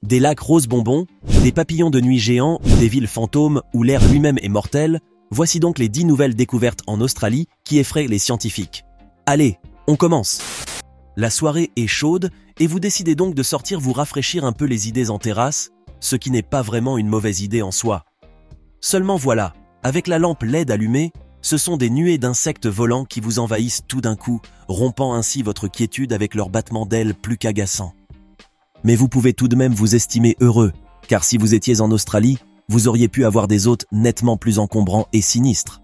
Des lacs roses bonbons, des papillons de nuit géants ou des villes fantômes où l'air lui-même est mortel, voici donc les 10 nouvelles découvertes en Australie qui effraient les scientifiques. Allez, on commence! La soirée est chaude et vous décidez donc de sortir vous rafraîchir un peu les idées en terrasse, ce qui n'est pas vraiment une mauvaise idée en soi. Seulement voilà, avec la lampe LED allumée, ce sont des nuées d'insectes volants qui vous envahissent tout d'un coup, rompant ainsi votre quiétude avec leurs battements d'ailes plus qu'agaçants. Mais vous pouvez tout de même vous estimer heureux, car si vous étiez en Australie, vous auriez pu avoir des hôtes nettement plus encombrants et sinistres.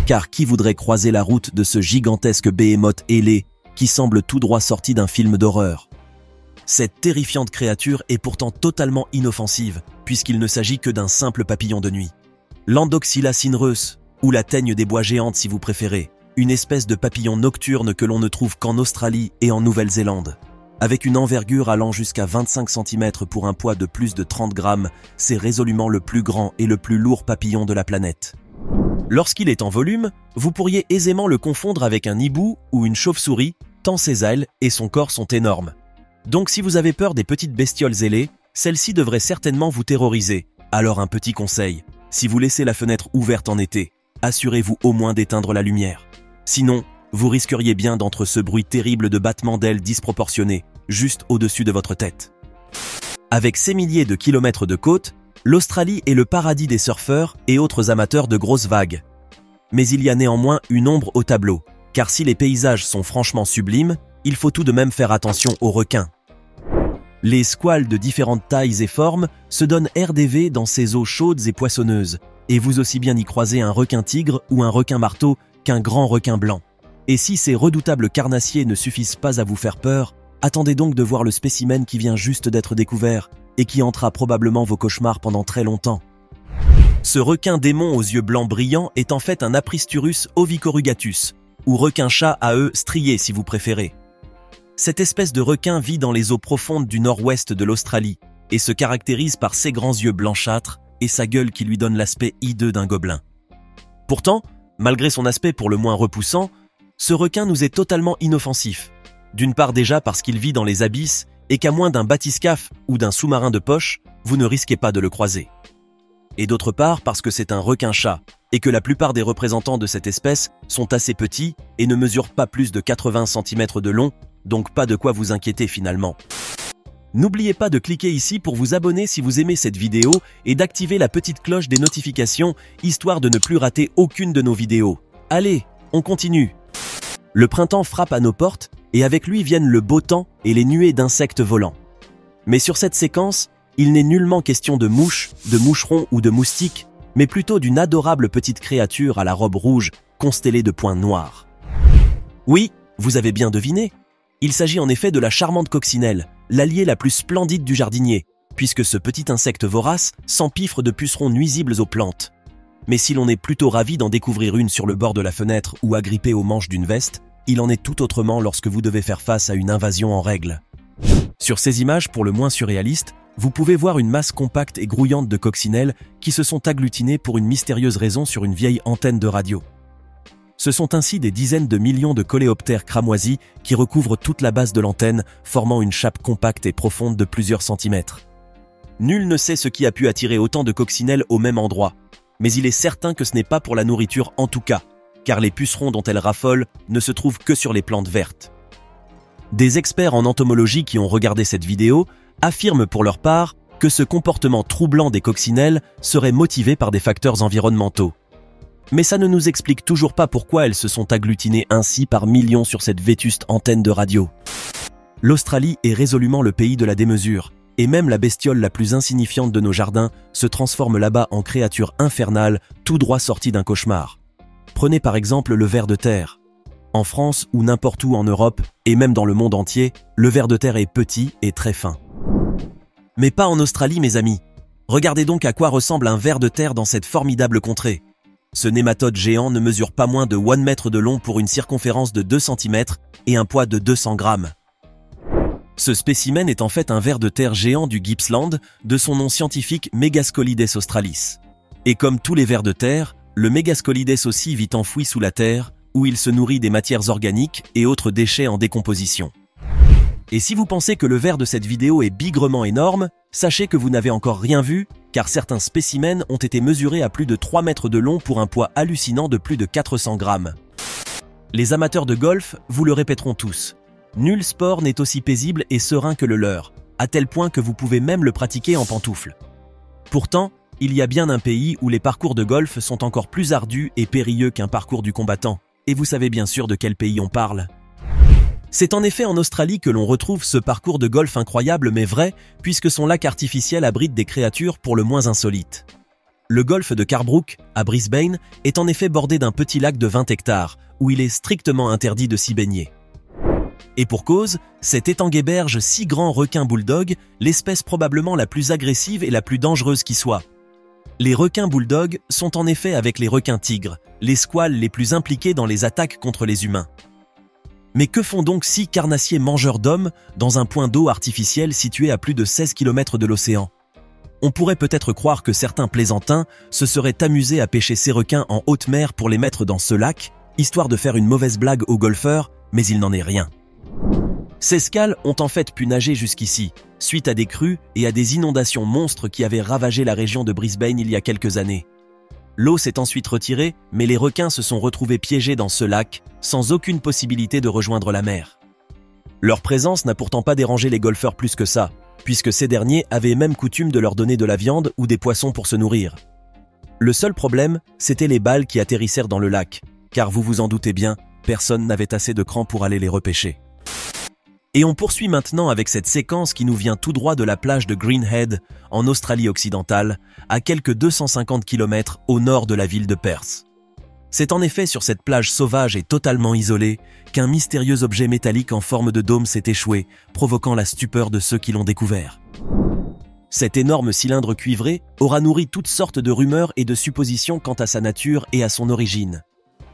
Car qui voudrait croiser la route de ce gigantesque behémoth ailé qui semble tout droit sorti d'un film d'horreur? Cette terrifiante créature est pourtant totalement inoffensive, puisqu'il ne s'agit que d'un simple papillon de nuit. L'Andoxyla cinereus, ou la teigne des bois géantes si vous préférez, une espèce de papillon nocturne que l'on ne trouve qu'en Australie et en Nouvelle-Zélande. Avec une envergure allant jusqu'à 25 cm pour un poids de plus de 30 grammes, c'est résolument le plus grand et le plus lourd papillon de la planète. Lorsqu'il est en volume, vous pourriez aisément le confondre avec un hibou ou une chauve-souris, tant ses ailes et son corps sont énormes. Donc si vous avez peur des petites bestioles ailées, celle-ci devrait certainement vous terroriser. Alors un petit conseil, si vous laissez la fenêtre ouverte en été, assurez-vous au moins d'éteindre la lumière. Sinon, vous risqueriez bien d'entendre ce bruit terrible de battements d'ailes disproportionnés, juste au-dessus de votre tête. Avec ses milliers de kilomètres de côte, l'Australie est le paradis des surfeurs et autres amateurs de grosses vagues. Mais il y a néanmoins une ombre au tableau, car si les paysages sont franchement sublimes, il faut tout de même faire attention aux requins. Les squales de différentes tailles et formes se donnent RDV dans ces eaux chaudes et poissonneuses, et vous aussi bien y croisez un requin tigre ou un requin marteau qu'un grand requin blanc. Et si ces redoutables carnassiers ne suffisent pas à vous faire peur, attendez donc de voir le spécimen qui vient juste d'être découvert et qui hantera probablement vos cauchemars pendant très longtemps. Ce requin démon aux yeux blancs brillants est en fait un Apristurus ovicorrugatus, ou requin-chat à œufs striés si vous préférez. Cette espèce de requin vit dans les eaux profondes du nord-ouest de l'Australie et se caractérise par ses grands yeux blanchâtres et sa gueule qui lui donne l'aspect hideux d'un gobelin. Pourtant, malgré son aspect pour le moins repoussant, ce requin nous est totalement inoffensif. D'une part déjà parce qu'il vit dans les abysses et qu'à moins d'un bathyscaphe ou d'un sous-marin de poche, vous ne risquez pas de le croiser. Et d'autre part parce que c'est un requin-chat et que la plupart des représentants de cette espèce sont assez petits et ne mesurent pas plus de 80 cm de long, donc pas de quoi vous inquiéter finalement. N'oubliez pas de cliquer ici pour vous abonner si vous aimez cette vidéo et d'activer la petite cloche des notifications, histoire de ne plus rater aucune de nos vidéos. Allez, on continue. Le printemps frappe à nos portes et avec lui viennent le beau temps et les nuées d'insectes volants. Mais sur cette séquence, il n'est nullement question de mouches, de moucherons ou de moustiques, mais plutôt d'une adorable petite créature à la robe rouge constellée de points noirs. Oui, vous avez bien deviné. Il s'agit en effet de la charmante coccinelle, l'alliée la plus splendide du jardinier, puisque ce petit insecte vorace s'empiffre de pucerons nuisibles aux plantes. Mais si l'on est plutôt ravi d'en découvrir une sur le bord de la fenêtre ou agrippée au manche d'une veste, il en est tout autrement lorsque vous devez faire face à une invasion en règle. Sur ces images pour le moins surréalistes, vous pouvez voir une masse compacte et grouillante de coccinelles qui se sont agglutinées pour une mystérieuse raison sur une vieille antenne de radio. Ce sont ainsi des dizaines de millions de coléoptères cramoisis qui recouvrent toute la base de l'antenne, formant une chape compacte et profonde de plusieurs centimètres. Nul ne sait ce qui a pu attirer autant de coccinelles au même endroit, mais il est certain que ce n'est pas pour la nourriture en tout cas, car les pucerons dont elles raffolent ne se trouvent que sur les plantes vertes. Des experts en entomologie qui ont regardé cette vidéo affirment pour leur part que ce comportement troublant des coccinelles serait motivé par des facteurs environnementaux. Mais ça ne nous explique toujours pas pourquoi elles se sont agglutinées ainsi par millions sur cette vétuste antenne de radio. L'Australie est résolument le pays de la démesure, et même la bestiole la plus insignifiante de nos jardins se transforme là-bas en créature infernale, tout droit sortie d'un cauchemar. Prenez par exemple le ver de terre. En France ou n'importe où en Europe, et même dans le monde entier, le ver de terre est petit et très fin. Mais pas en Australie, mes amis. Regardez donc à quoi ressemble un ver de terre dans cette formidable contrée. Ce nématode géant ne mesure pas moins de 1 mètre de long pour une circonférence de 2 cm et un poids de 200 grammes. Ce spécimen est en fait un ver de terre géant du Gippsland, de son nom scientifique Megascolides australis. Et comme tous les vers de terre, le Megascolides aussi vit enfoui sous la terre, où il se nourrit des matières organiques et autres déchets en décomposition. Et si vous pensez que le verre de cette vidéo est bigrement énorme, sachez que vous n'avez encore rien vu, car certains spécimens ont été mesurés à plus de 3 mètres de long pour un poids hallucinant de plus de 400 grammes. Les amateurs de golf vous le répéteront tous. Nul sport n'est aussi paisible et serein que le leur, à tel point que vous pouvez même le pratiquer en pantoufles. Pourtant, il y a bien un pays où les parcours de golf sont encore plus ardus et périlleux qu'un parcours du combattant. Et vous savez bien sûr de quel pays on parle. C'est en effet en Australie que l'on retrouve ce parcours de golf incroyable mais vrai, puisque son lac artificiel abrite des créatures pour le moins insolites. Le golfe de Carbrook, à Brisbane, est en effet bordé d'un petit lac de 20 hectares, où il est strictement interdit de s'y baigner. Et pour cause, cet étang héberge 6 grands requins bulldog, l'espèce probablement la plus agressive et la plus dangereuse qui soit. Les requins bulldog sont en effet avec les requins tigres, les squales les plus impliqués dans les attaques contre les humains. Mais que font donc 6 carnassiers mangeurs d'hommes dans un point d'eau artificiel situé à plus de 16 km de l'océan? On pourrait peut-être croire que certains plaisantins se seraient amusés à pêcher ces requins en haute mer pour les mettre dans ce lac, histoire de faire une mauvaise blague aux golfeurs, mais il n'en est rien. Ces scales ont en fait pu nager jusqu'ici, suite à des crues et à des inondations monstres qui avaient ravagé la région de Brisbane il y a quelques années. L'eau s'est ensuite retirée, mais les requins se sont retrouvés piégés dans ce lac, sans aucune possibilité de rejoindre la mer. Leur présence n'a pourtant pas dérangé les golfeurs plus que ça, puisque ces derniers avaient même coutume de leur donner de la viande ou des poissons pour se nourrir. Le seul problème, c'était les balles qui atterrissèrent dans le lac, car vous vous en doutez bien, personne n'avait assez de cran pour aller les repêcher. Et on poursuit maintenant avec cette séquence qui nous vient tout droit de la plage de Greenhead, en Australie occidentale, à quelques 250 km au nord de la ville de Perth. C'est en effet sur cette plage sauvage et totalement isolée qu'un mystérieux objet métallique en forme de dôme s'est échoué, provoquant la stupeur de ceux qui l'ont découvert. Cet énorme cylindre cuivré aura nourri toutes sortes de rumeurs et de suppositions quant à sa nature et à son origine.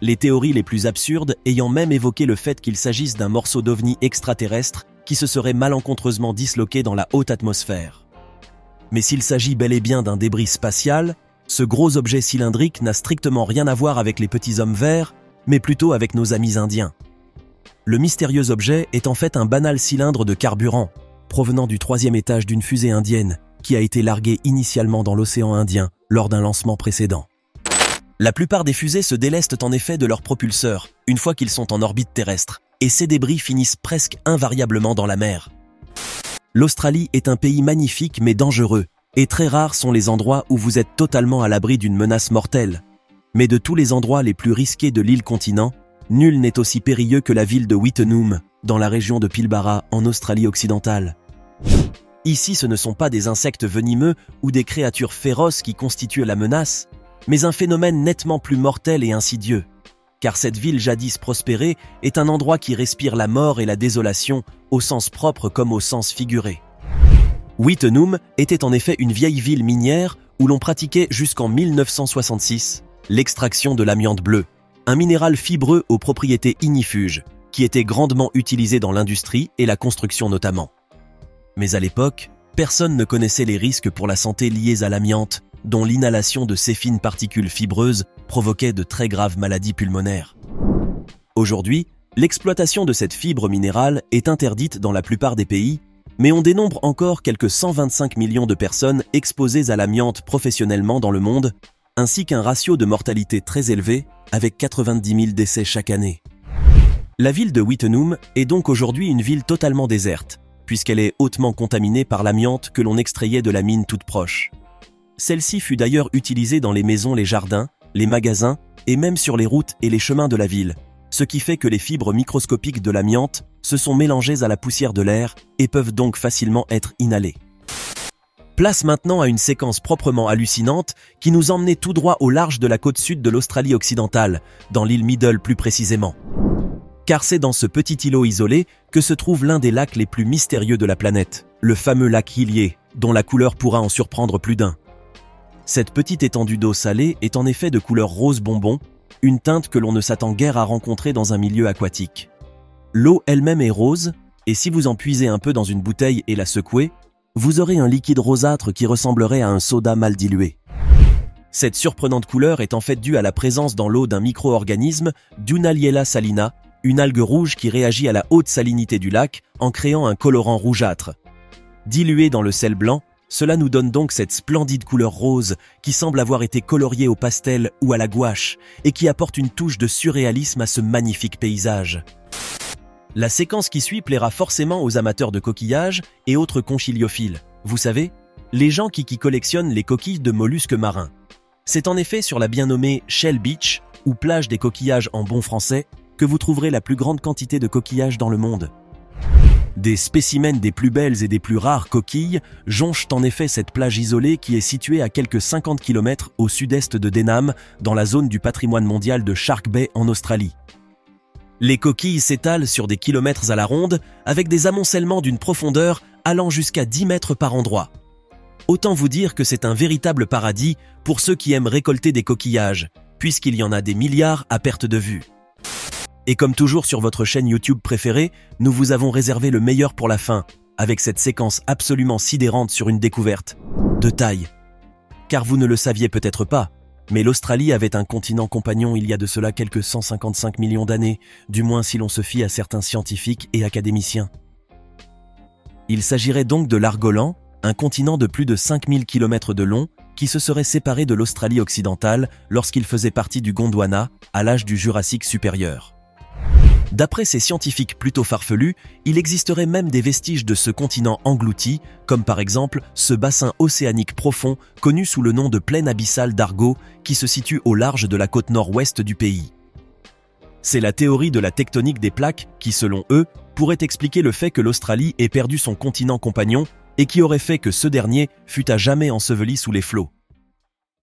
Les théories les plus absurdes ayant même évoqué le fait qu'il s'agisse d'un morceau d'ovni extraterrestre qui se serait malencontreusement disloqué dans la haute atmosphère. Mais s'il s'agit bel et bien d'un débris spatial, ce gros objet cylindrique n'a strictement rien à voir avec les petits hommes verts, mais plutôt avec nos amis indiens. Le mystérieux objet est en fait un banal cylindre de carburant, provenant du 3e étage d'une fusée indienne, qui a été larguée initialement dans l'océan Indien lors d'un lancement précédent. La plupart des fusées se délestent en effet de leurs propulseurs, une fois qu'ils sont en orbite terrestre, et ces débris finissent presque invariablement dans la mer. L'Australie est un pays magnifique mais dangereux, et très rares sont les endroits où vous êtes totalement à l'abri d'une menace mortelle. Mais de tous les endroits les plus risqués de l'île-continent, nul n'est aussi périlleux que la ville de Wittenoom, dans la région de Pilbara, en Australie occidentale. Ici, ce ne sont pas des insectes venimeux ou des créatures féroces qui constituent la menace, mais un phénomène nettement plus mortel et insidieux. Car cette ville jadis prospérée est un endroit qui respire la mort et la désolation, au sens propre comme au sens figuré. Wittenoom était en effet une vieille ville minière où l'on pratiquait jusqu'en 1966 l'extraction de l'amiante bleue, un minéral fibreux aux propriétés ignifuges, qui était grandement utilisé dans l'industrie et la construction notamment. Mais à l'époque, personne ne connaissait les risques pour la santé liés à l'amiante, dont l'inhalation de ces fines particules fibreuses provoquait de très graves maladies pulmonaires. Aujourd'hui, l'exploitation de cette fibre minérale est interdite dans la plupart des pays, mais on dénombre encore quelques 125 millions de personnes exposées à l'amiante professionnellement dans le monde, ainsi qu'un ratio de mortalité très élevé, avec 90 000 décès chaque année. La ville de Wittenoom est donc aujourd'hui une ville totalement déserte, puisqu'elle est hautement contaminée par l'amiante que l'on extrayait de la mine toute proche. Celle-ci fut d'ailleurs utilisée dans les maisons, les jardins, les magasins et même sur les routes et les chemins de la ville, ce qui fait que les fibres microscopiques de l'amiante se sont mélangées à la poussière de l'air et peuvent donc facilement être inhalées. Place maintenant à une séquence proprement hallucinante qui nous emmenait tout droit au large de la côte sud de l'Australie occidentale, dans l'île Middle plus précisément. Car c'est dans ce petit îlot isolé que se trouve l'un des lacs les plus mystérieux de la planète, le fameux lac Hillier, dont la couleur pourra en surprendre plus d'un. Cette petite étendue d'eau salée est en effet de couleur rose bonbon, une teinte que l'on ne s'attend guère à rencontrer dans un milieu aquatique. L'eau elle-même est rose, et si vous en puisez un peu dans une bouteille et la secouez, vous aurez un liquide rosâtre qui ressemblerait à un soda mal dilué. Cette surprenante couleur est en fait due à la présence dans l'eau d'un micro-organisme, Dunaliella salina, une algue rouge qui réagit à la haute salinité du lac en créant un colorant rougeâtre. Dilué dans le sel blanc, cela nous donne donc cette splendide couleur rose qui semble avoir été coloriée au pastel ou à la gouache et qui apporte une touche de surréalisme à ce magnifique paysage. La séquence qui suit plaira forcément aux amateurs de coquillages et autres conchiliophiles. Vous savez, les gens qui collectionnent les coquilles de mollusques marins. C'est en effet sur la bien nommée Shell Beach, ou plage des coquillages en bon français, que vous trouverez la plus grande quantité de coquillages dans le monde. Des spécimens des plus belles et des plus rares coquilles jonchent en effet cette plage isolée qui est située à quelques 50 km au sud-est de Denham, dans la zone du patrimoine mondial de Shark Bay en Australie. Les coquilles s'étalent sur des kilomètres à la ronde, avec des amoncellements d'une profondeur allant jusqu'à 10 mètres par endroit. Autant vous dire que c'est un véritable paradis pour ceux qui aiment récolter des coquillages, puisqu'il y en a des milliards à perte de vue. Et comme toujours sur votre chaîne YouTube préférée, nous vous avons réservé le meilleur pour la fin, avec cette séquence absolument sidérante sur une découverte de taille. Car vous ne le saviez peut-être pas, mais l'Australie avait un continent compagnon il y a de cela quelques 155 millions d'années, du moins si l'on se fie à certains scientifiques et académiciens. Il s'agirait donc de l'Argolan, un continent de plus de 5000 km de long, qui se serait séparé de l'Australie occidentale lorsqu'il faisait partie du Gondwana, à l'âge du Jurassique supérieur. D'après ces scientifiques plutôt farfelus, il existerait même des vestiges de ce continent englouti, comme par exemple ce bassin océanique profond connu sous le nom de plaine abyssale d'Argo, qui se situe au large de la côte nord-ouest du pays. C'est la théorie de la tectonique des plaques qui, selon eux, pourrait expliquer le fait que l'Australie ait perdu son continent compagnon et qui aurait fait que ce dernier fût à jamais enseveli sous les flots.